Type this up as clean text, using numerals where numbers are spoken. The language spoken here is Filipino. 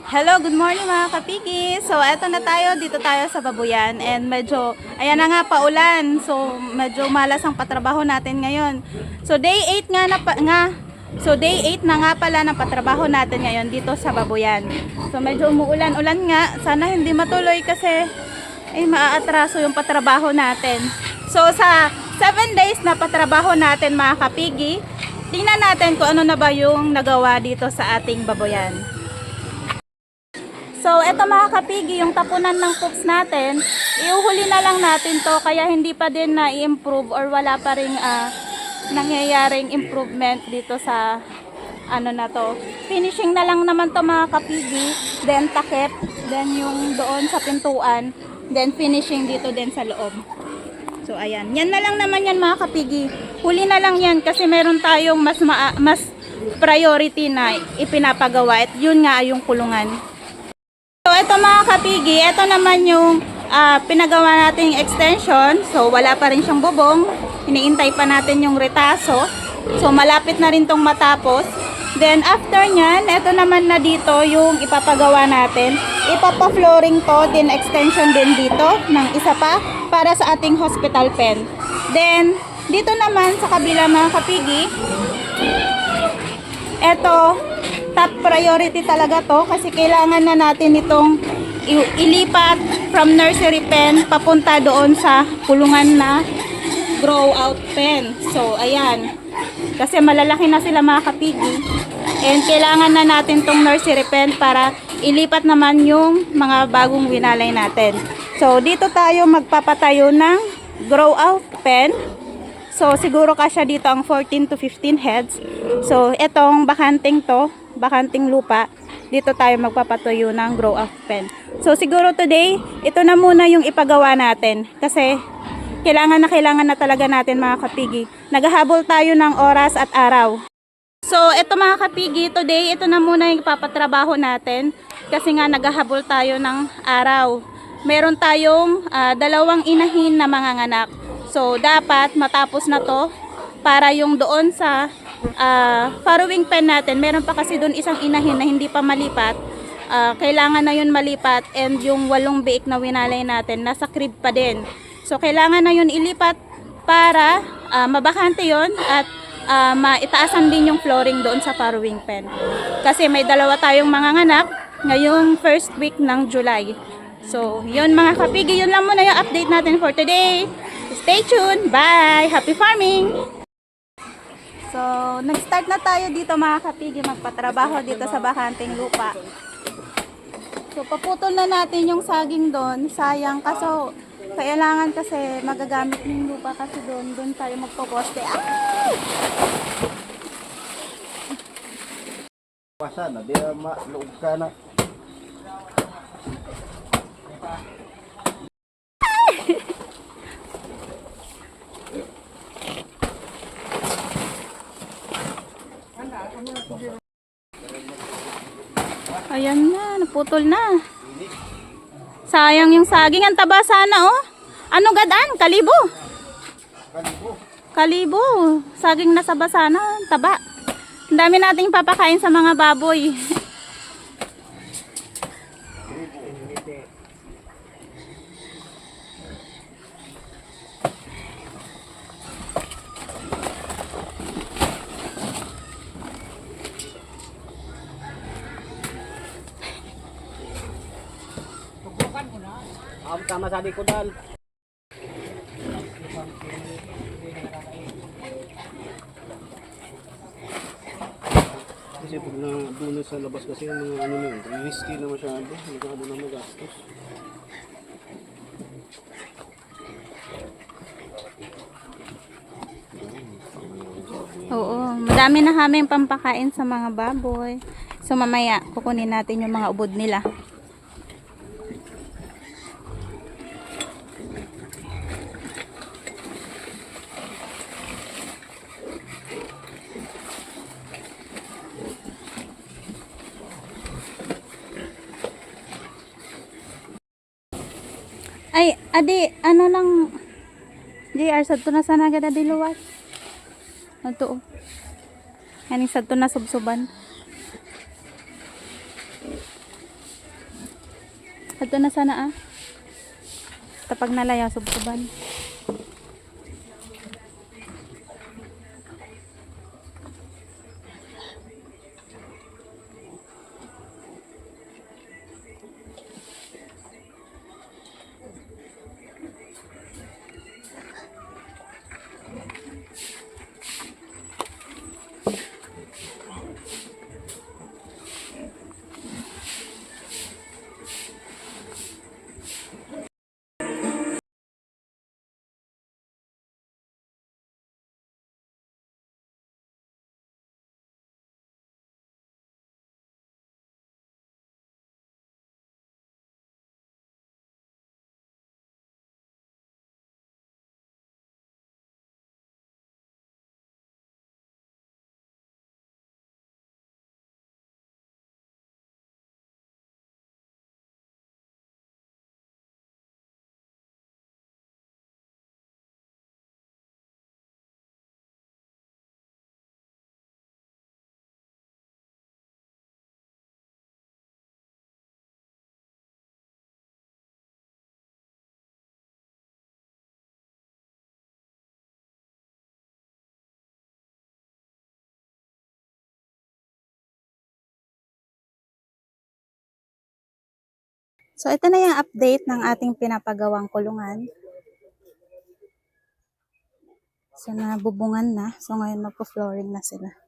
Hello, good morning mga kapigi. So, eto na tayo, dito tayo sa Babuyan and medyo, ayan na nga paulan. So, medyo malas ang patrabaho natin ngayon. So, day 8 day 8 na nga pala ng patrabaho natin ngayon dito sa Babuyan. So, medyo umuulan-ulan nga. Sana hindi matuloy kasi maaatraso yung patrabaho natin. So, sa 7 days na patrabaho natin mga kapigi, tingnan natin kung ano na ba yung nagawa dito sa ating Babuyan. So, eto mga kapigi, yung tapunan ng poops natin, iuhuli na lang natin to kaya hindi pa din na-improve or wala pa ring nangyayaring improvement dito sa ano na to. Finishing na lang naman to mga kapigi, then takip, then yung doon sa pintuan, then finishing dito din sa loob. So, ayan. Yan na lang naman yan mga kapigi. Huli na lang yan kasi meron tayong mas priority na ipinapagawa at yun nga yung kulungan. So, ito mga kapigi, ito naman yung pinagawa nating extension. So, wala pa rin siyang bubong. Iniintay pa natin yung retaso. So, malapit na rin tong matapos. Then, after nyan, ito naman na dito yung ipapagawa natin. Ipapa-flooring to, din extension din dito ng isa pa para sa ating hospital pen. Then, dito naman sa kabila mga kapigi, ito, top priority talaga to kasi kailangan na natin itong ilipat from nursery pen papunta doon sa kulungan na grow out pen. So, ayan. Kasi malalaki na sila mga kapigi. And kailangan na natin tong nursery pen para ilipat naman yung mga bagong winalay natin. So, dito tayo magpapatayo ng grow out pen. So, siguro kasya dito ang 14 to 15 heads. So, etong bakanting lupa, dito tayo magpapatuyo ng grow up pen. So, siguro today, ito na muna yung ipagawa natin. Kasi, kailangan na talaga natin mga kapigi. Naghahabol tayo ng oras at araw. So, ito mga kapigi, today, ito na muna yung ipapatrabaho natin. Kasi nga, naghahabol tayo ng araw. Meron tayong dalawang inahin na manganganak. So, dapat matapos na to para yung doon sa farrowing pen natin. Meron pa kasi doon isang inahin na hindi pa malipat. Kailangan na yun malipat and yung 8 biik na winalay natin nasa crib pa din. So, kailangan na yun ilipat para mabakante yun at maitaasan din yung flooring doon sa farrowing pen. Kasi may dalawa tayong manganganak ngayong first week ng July. So, yun mga kapigi, yun lang muna yung update natin for today. Stay tuned. Bye! Happy farming! So, nag-start na tayo dito mga kapigi magpatrabaho dito sa bakanting lupa. So, paputol na natin yung saging doon. Sayang kaso, kailangan kasi magagamit yung lupa kasi doon tayo magpoposte. Pasan na, di maluog ka na. Ayan na, naputol na. Sayang yung saging. Ang taba sana, oh. Ano gadaan? Kalibo. Kalibo. Saging na saba sana. Taba. Ang dami nating papakain sa mga baboy. Tama sa ko dal. Kasi pag doon sa labas kasi yung mga ano yun, risky na masyado, nagkakado na magastos. Oo, madami na kaming pampakain sa mga baboy. So mamaya kukunin natin yung mga ubod nila. Ay, adi, ano lang, JR, sadto na sana agad adi luwas. Ito, Yaning sadto na subsuban. Ato na sana ah. Tapag nalaya subsuban. So, ito na yung update ng ating pinapagawang kulungan. So, nabubungan na. So, ngayon magpo-flooring na sila.